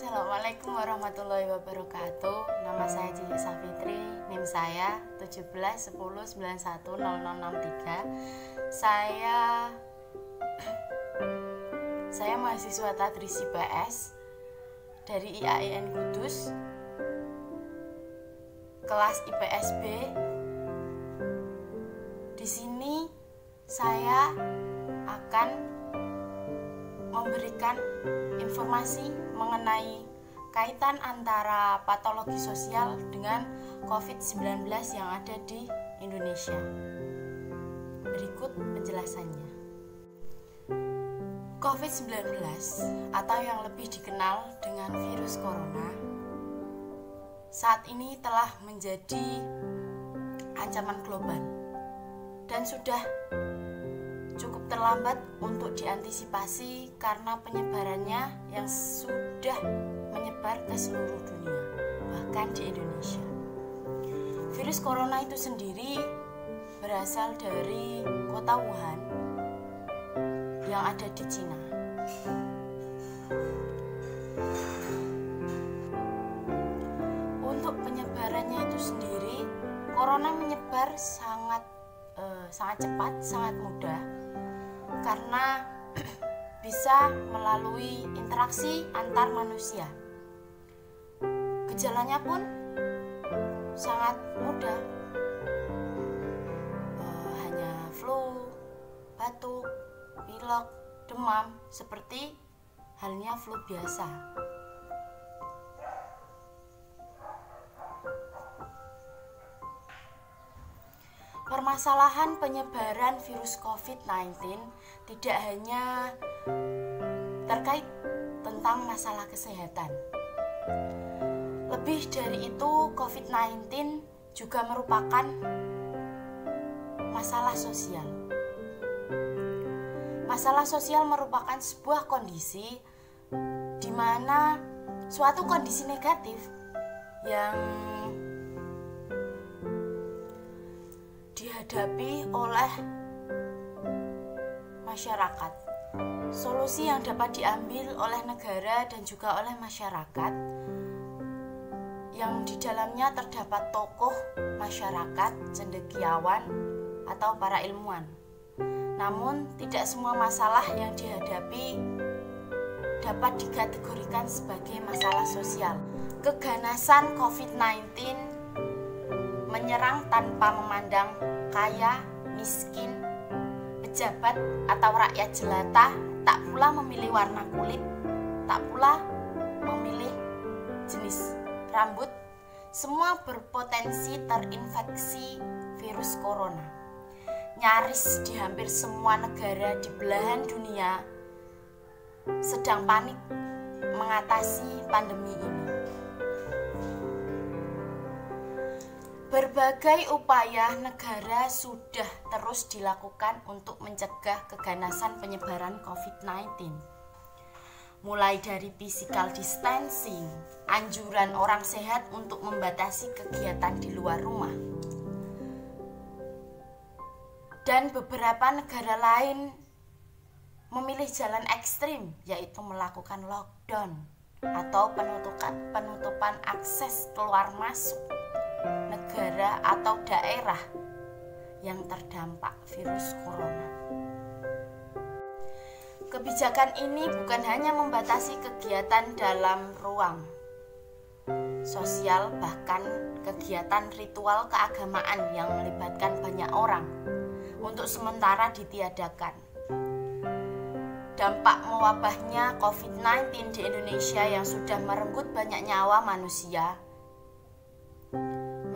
Assalamualaikum warahmatullahi wabarakatuh. Nama saya Cici Safitri, NIM saya 1710910063. Saya mahasiswa Tadris IPS dari IAIN Kudus, kelas IPS B. Di sini saya akan memberikan informasi mengenai kaitan antara patologi sosial dengan COVID-19 yang ada di Indonesia. Berikut penjelasannya. COVID-19 atau yang lebih dikenal dengan virus corona saat ini telah menjadi ancaman global dan sudah cukup terlambat untuk diantisipasi karena penyebarannya yang sudah menyebar ke seluruh dunia, bahkan di Indonesia. Virus corona itu sendiri berasal dari kota Wuhan yang ada di Cina. Untuk penyebarannya itu sendiri, corona menyebar sangat cepat, sangat mudah, karena bisa melalui interaksi antar manusia. Gejalanya pun sangat mudah, hanya flu, batuk, pilek, demam, seperti halnya flu biasa. Permasalahan penyebaran virus COVID-19 tidak hanya terkait tentang masalah kesehatan. Lebih dari itu, COVID-19 juga merupakan masalah sosial. Masalah sosial merupakan sebuah kondisi di mana suatu kondisi negatif yang dihadapi oleh masyarakat. Solusi yang dapat diambil oleh negara dan juga oleh masyarakat yang di dalamnya terdapat tokoh masyarakat, cendekiawan, atau para ilmuwan. Namun, tidak semua masalah yang dihadapi dapat dikategorikan sebagai masalah sosial. Keganasan COVID-19 menyerang tanpa memandang kaya, miskin, pejabat, atau rakyat jelata, tak pula memilih warna kulit, tak pula memilih jenis rambut. Semua berpotensi terinfeksi virus corona. Nyaris di hampir semua negara di belahan dunia sedang panik mengatasi pandemi ini. Berbagai upaya negara sudah terus dilakukan untuk mencegah keganasan penyebaran COVID-19. Mulai dari physical distancing, anjuran orang sehat untuk membatasi kegiatan di luar rumah. Dan beberapa negara lain memilih jalan ekstrim, yaitu melakukan lockdown atau penutupan akses keluar masuk negara atau daerah yang terdampak virus corona. Kebijakan ini bukan hanya membatasi kegiatan dalam ruang sosial, bahkan kegiatan ritual keagamaan yang melibatkan banyak orang untuk sementara ditiadakan. Dampak mewabahnya COVID-19 di Indonesia yang sudah merenggut banyak nyawa manusia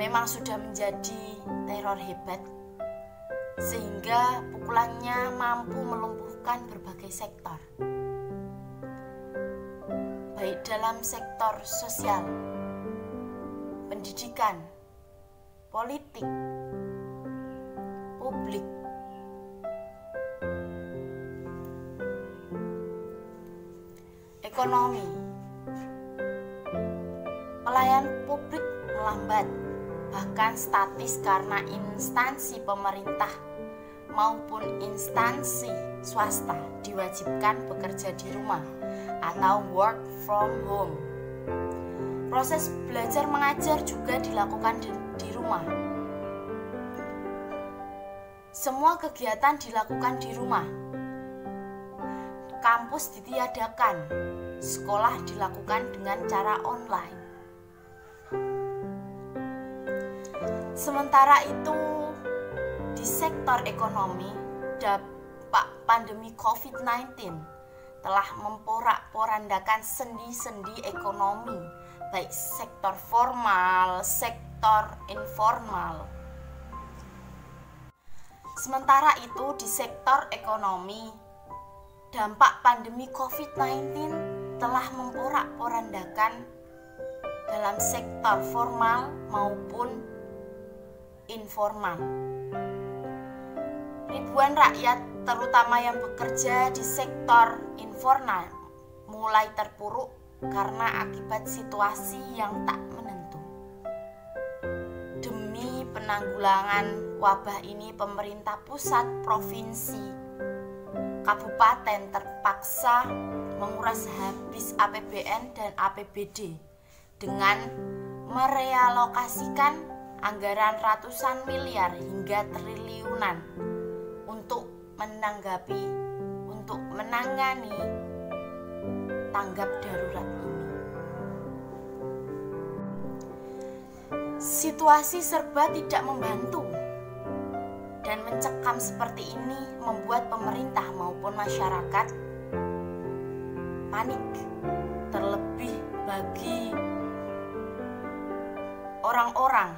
memang sudah menjadi teror hebat, sehingga pukulannya mampu melumpuhkan berbagai sektor, baik dalam sektor sosial, pendidikan, politik, publik, ekonomi. Pelayan publik melambat, bahkan statis karena instansi pemerintah maupun instansi swasta diwajibkan bekerja di rumah atau work from home Proses belajar mengajar juga dilakukan di rumah. Semua kegiatan dilakukan di rumah. Kampus ditiadakan, sekolah dilakukan dengan cara online. Sementara itu, di sektor ekonomi, dampak pandemi COVID-19 telah memporak-porandakan sendi-sendi ekonomi, baik sektor formal, sektor informal. Sementara itu, di sektor ekonomi, dampak pandemi COVID-19 telah memporak-porandakan dalam sektor formal maupun informal. Ribuan rakyat, terutama yang bekerja di sektor informal, mulai terpuruk karena akibat situasi yang tak menentu. Demi penanggulangan wabah ini, pemerintah pusat, provinsi, kabupaten terpaksa menguras habis APBN dan APBD dengan merealokasikan anggaran ratusan miliar hingga triliunan untuk menangani tanggap darurat ini. Situasi serba tidak membantu dan mencekam seperti ini membuat pemerintah maupun masyarakat panik, terlebih bagi orang-orang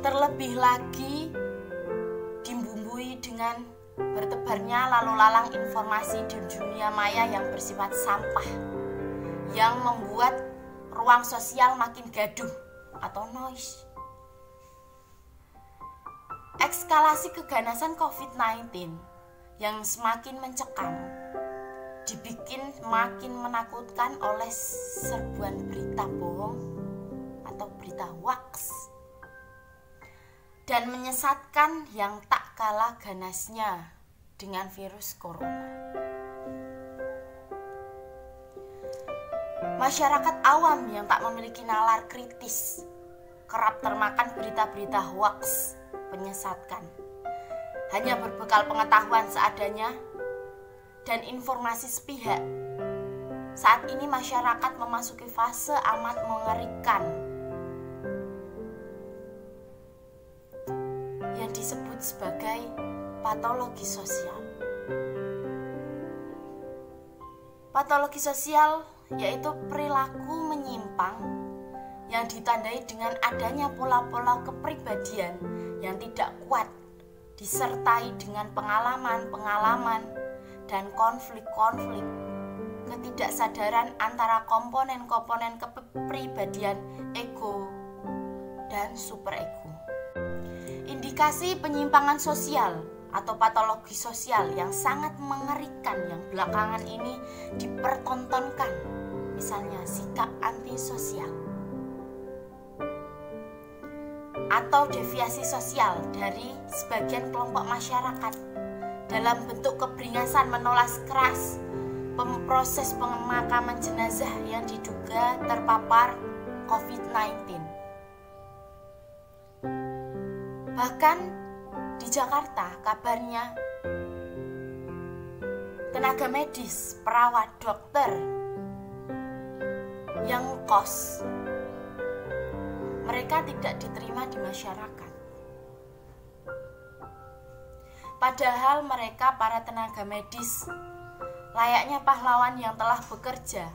terlebih lagi dibumbui dengan bertebarnya lalu lalang informasi di dunia maya yang bersifat sampah, yang membuat ruang sosial makin gaduh atau noise. Eskalasi keganasan COVID-19 yang semakin mencekam dibikin makin menakutkan oleh serbuan berita bohong atau berita hoax dan menyesatkan yang tak kalah ganasnya dengan virus corona. Masyarakat awam yang tak memiliki nalar kritis kerap termakan berita-berita hoax menyesatkan. Hanya berbekal pengetahuan seadanya dan informasi sepihak. Saat ini masyarakat memasuki fase amat mengerikan yang disebut sebagai patologi sosial. Patologi sosial yaitu perilaku menyimpang yang ditandai dengan adanya pola-pola kepribadian yang tidak kuat, disertai dengan pengalaman-pengalaman dan konflik-konflik ketidaksadaran antara komponen-komponen kepribadian ego dan superego. Indikasi penyimpangan sosial atau patologi sosial yang sangat mengerikan yang belakangan ini dipertontonkan, misalnya sikap antisosial atau deviasi sosial dari sebagian kelompok masyarakat dalam bentuk keberingasan menolak keras proses pemakaman jenazah yang diduga terpapar COVID-19. Bahkan di Jakarta kabarnya tenaga medis, perawat, dokter yang kos, mereka tidak diterima di masyarakat. Padahal mereka para tenaga medis layaknya pahlawan yang telah bekerja,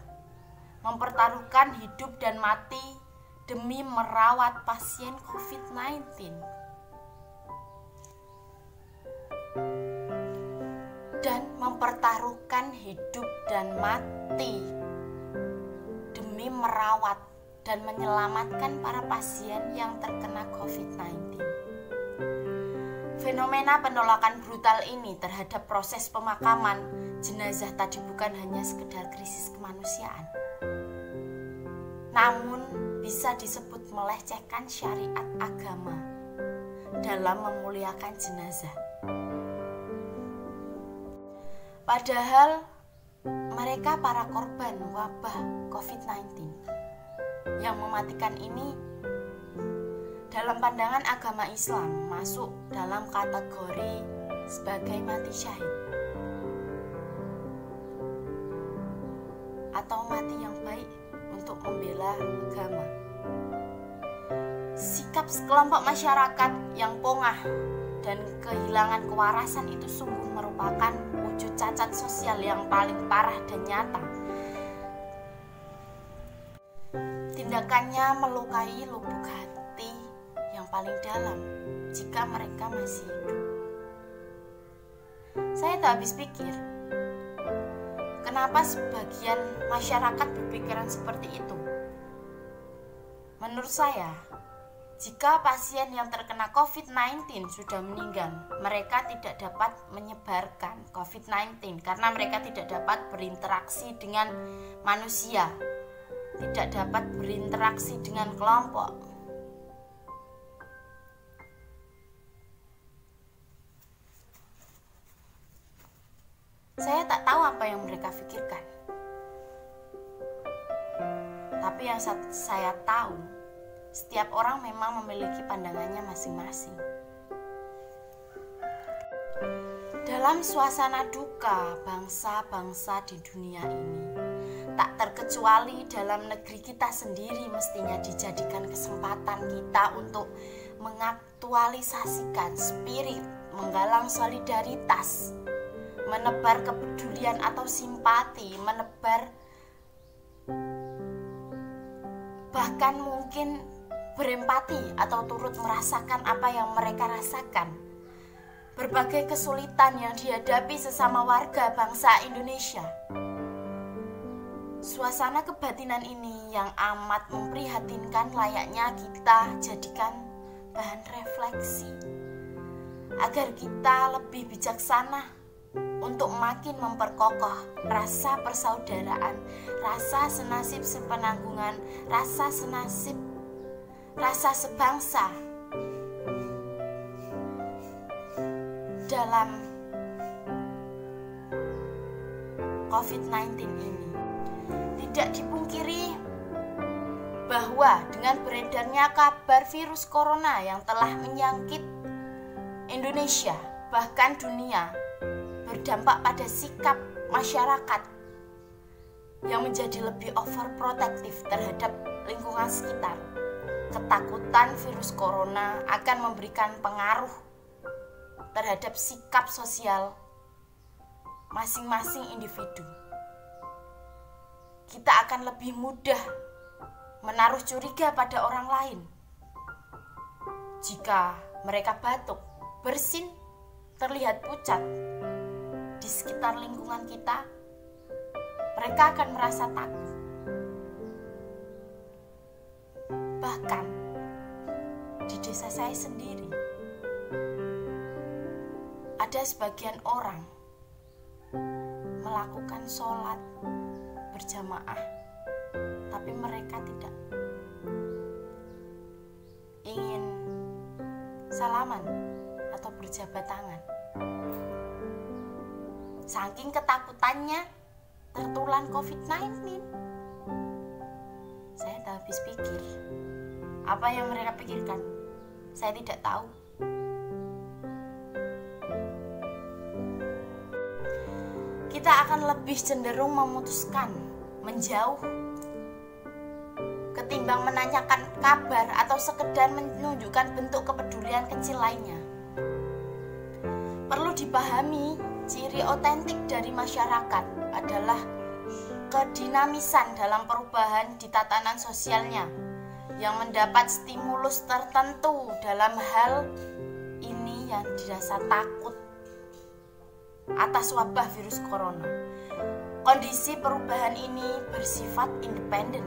mempertaruhkan hidup dan mati demi merawat pasien COVID-19. Dan mempertaruhkan hidup dan mati demi merawat dan menyelamatkan para pasien yang terkena COVID-19. Fenomena penolakan brutal ini terhadap proses pemakaman jenazah tadi bukan hanya sekedar krisis kemanusiaan, namun bisa disebut melecehkan syariat agama dalam memuliakan jenazah. Padahal mereka para korban wabah COVID-19 yang mematikan ini dalam pandangan agama Islam masuk dalam kategori sebagai mati syahid atau mati yang baik untuk membela agama. Sikap sekelompok masyarakat yang pongah dan kehilangan kewarasan itu sungguh merupakan wujud cacat sosial yang paling parah dan nyata. Tindakannya melukai lubuk hati yang paling dalam jika mereka masih hidup. Saya tak habis pikir, kenapa sebagian masyarakat berpikiran seperti itu? Menurut saya, jika pasien yang terkena COVID-19 sudah meninggal, mereka tidak dapat menyebarkan COVID-19 karena mereka tidak dapat berinteraksi dengan manusia, tidak dapat berinteraksi dengan kelompok. Saya tak tahu apa yang mereka pikirkan. Tapi yang saya tahu, setiap orang memang memiliki pandangannya masing-masing. Dalam suasana duka bangsa-bangsa di dunia ini, tak terkecuali dalam negeri kita sendiri, mestinya dijadikan kesempatan kita untuk mengaktualisasikan spirit, menggalang solidaritas, menebar kepedulian atau simpati, menebar bahkan mungkin berempati atau turut merasakan apa yang mereka rasakan. Berbagai kesulitan yang dihadapi sesama warga bangsa Indonesia. Suasana kebatinan ini yang amat memprihatinkan layaknya kita jadikan bahan refleksi agar kita lebih bijaksana untuk makin memperkokoh rasa persaudaraan, rasa senasib sepenanggungan, rasa senasib, rasa sebangsa dalam COVID-19 ini. Tidak dipungkiri bahwa dengan beredarnya kabar virus corona yang telah menyangkit Indonesia, bahkan dunia, berdampak pada sikap masyarakat yang menjadi lebih overprotective terhadap lingkungan sekitar. Ketakutan virus corona akan memberikan pengaruh terhadap sikap sosial masing-masing individu. Kita akan lebih mudah menaruh curiga pada orang lain. Jika mereka batuk, bersin, terlihat pucat di sekitar lingkungan kita, mereka akan merasa takut. Bahkan di desa saya sendiri, ada sebagian orang melakukan sholat berjamaah, tapi mereka tidak ingin salaman atau berjabat tangan. Saking ketakutannya tertular COVID-19. Saya tak habis pikir. Apa yang mereka pikirkan? Saya tidak tahu. Kita akan lebih cenderung memutuskan menjauh ketimbang menanyakan kabar atau sekedar menunjukkan bentuk kepedulian kecil lainnya. Perlu dipahami, ciri otentik dari masyarakat adalah kedinamisan dalam perubahan di tatanan sosialnya yang mendapat stimulus tertentu. Dalam hal ini yang dirasa takut atas wabah virus corona. Kondisi perubahan ini bersifat independen.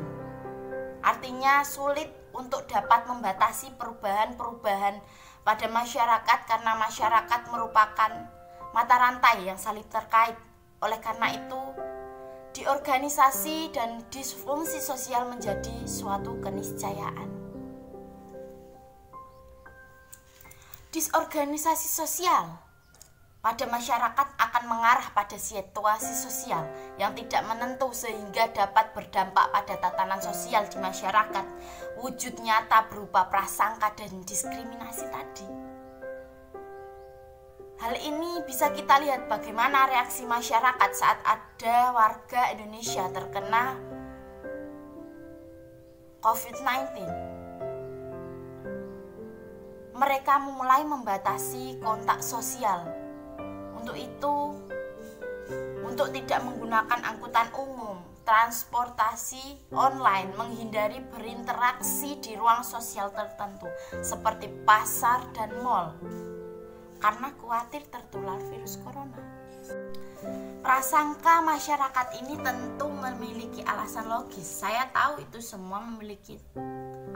Artinya sulit untuk dapat membatasi perubahan-perubahan pada masyarakat karena masyarakat merupakan mata rantai yang saling terkait. Oleh karena itu, diorganisasi dan disfungsi sosial menjadi suatu keniscayaan. Disorganisasi sosial pada masyarakat akan mengarah pada situasi sosial yang tidak menentu sehingga dapat berdampak pada tatanan sosial di masyarakat. Wujud nyata berupa prasangka dan diskriminasi tadi. Hal ini bisa kita lihat bagaimana reaksi masyarakat saat ada warga Indonesia terkena COVID-19. Mereka mulai membatasi kontak sosial. Untuk tidak menggunakan angkutan umum, transportasi online, menghindari berinteraksi di ruang sosial tertentu seperti pasar dan mal karena khawatir tertular virus corona. Prasangka masyarakat ini tentu memiliki alasan logis. Saya tahu itu semua memiliki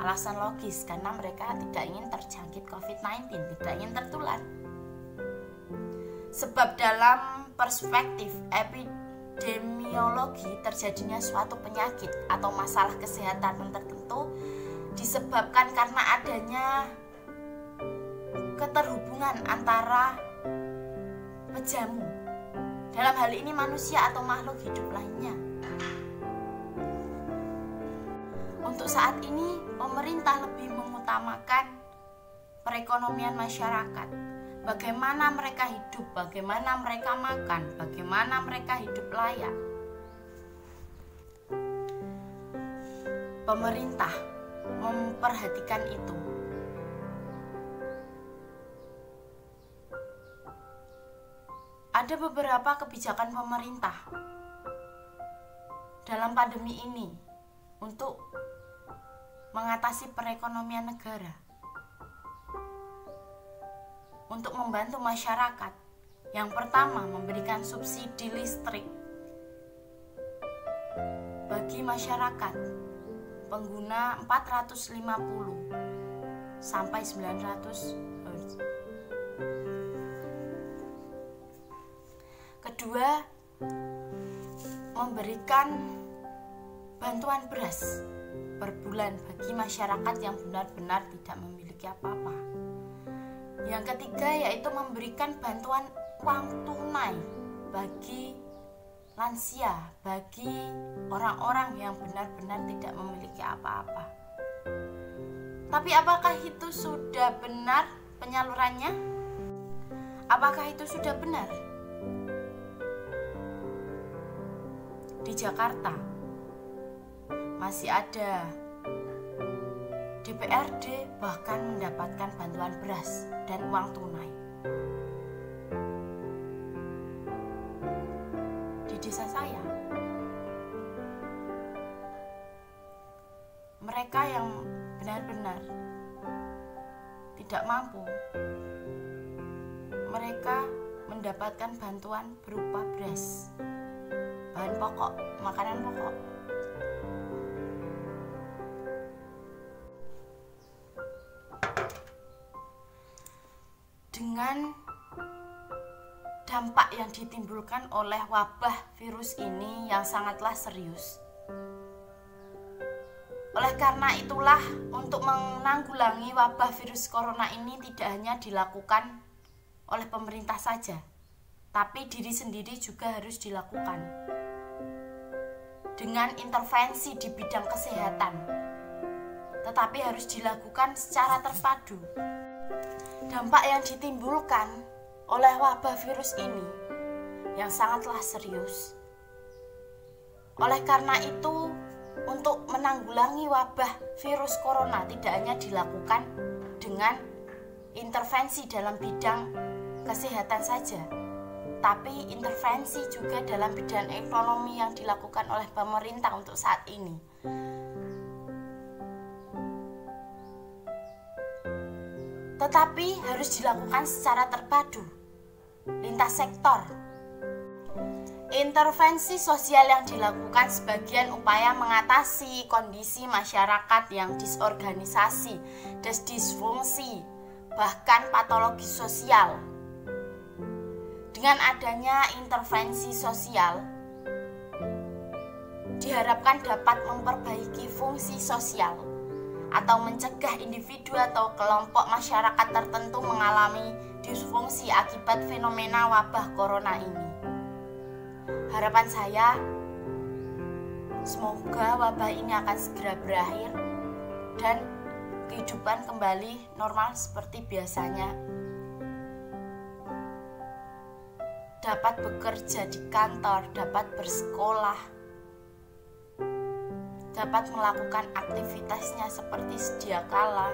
alasan logis karena mereka tidak ingin terjangkit COVID-19, tidak ingin tertular. Sebab dalam perspektif epidemiologi, terjadinya suatu penyakit atau masalah kesehatan tertentu disebabkan karena adanya keterhubungan antara pejamu, dalam hal ini manusia atau makhluk hidup lainnya. Untuk saat ini, pemerintah lebih mengutamakan perekonomian masyarakat. Bagaimana mereka hidup, bagaimana mereka makan, bagaimana mereka hidup layak. Pemerintah memperhatikan itu. Ada beberapa kebijakan pemerintah dalam pandemi ini untuk mengatasi perekonomian negara, untuk membantu masyarakat. Yang pertama, memberikan subsidi listrik bagi masyarakat pengguna 450 sampai 900 Hz. Kedua, memberikan bantuan beras per bulan bagi masyarakat yang benar-benar tidak memiliki apa-apa. Yang ketiga yaitu memberikan bantuan uang tunai bagi lansia, bagi orang-orang yang benar-benar tidak memiliki apa-apa. Tapi apakah itu sudah benar penyalurannya? Apakah itu sudah benar? Di Jakarta masih ada DPRD bahkan mendapatkan bantuan beras dan uang tunai. Di desa saya, mereka yang benar-benar tidak mampu, mereka mendapatkan bantuan berupa beras, bahan pokok, makanan pokok. Dengan dampak yang ditimbulkan oleh wabah virus ini yang sangatlah serius. Oleh karena itulah, untuk menanggulangi wabah virus corona ini tidak hanya dilakukan oleh pemerintah saja, tapi diri sendiri juga harus dilakukan. Dengan intervensi di bidang kesehatan, tetapi harus dilakukan secara terpadu. Dampak yang ditimbulkan oleh wabah virus ini yang sangatlah serius. Oleh karena itu, untuk menanggulangi wabah virus corona tidak hanya dilakukan dengan intervensi dalam bidang kesehatan saja, tapi intervensi juga dalam bidang ekonomi yang dilakukan oleh pemerintah untuk saat ini. Tetapi harus dilakukan secara terpadu, lintas sektor. Intervensi sosial yang dilakukan sebagian upaya mengatasi kondisi masyarakat yang disorganisasi, disfungsi, bahkan patologi sosial. Dengan adanya intervensi sosial, diharapkan dapat memperbaiki fungsi sosial atau mencegah individu atau kelompok masyarakat tertentu mengalami disfungsi akibat fenomena wabah corona ini. Harapan saya, semoga wabah ini akan segera berakhir dan kehidupan kembali normal seperti biasanya. Dapat bekerja di kantor, dapat bersekolah, dapat melakukan aktivitasnya seperti sedia kala,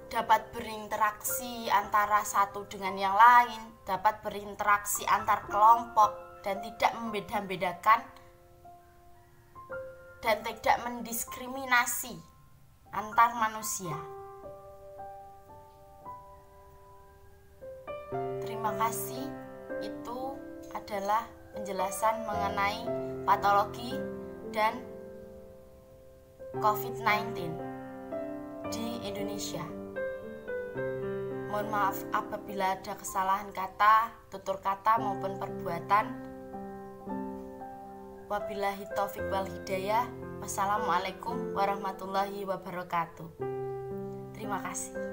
dapat berinteraksi antara satu dengan yang lain, dapat berinteraksi antar kelompok dan tidak membeda-bedakan dan tidak mendiskriminasi antar manusia. Terima kasih. Itu adalah penjelasan mengenai patologi dan COVID-19 di Indonesia. Mohon maaf apabila ada kesalahan kata, tutur kata maupun perbuatan. Wabillahi taufiq wal hidayah. Wassalamualaikum warahmatullahi wabarakatuh. Terima kasih.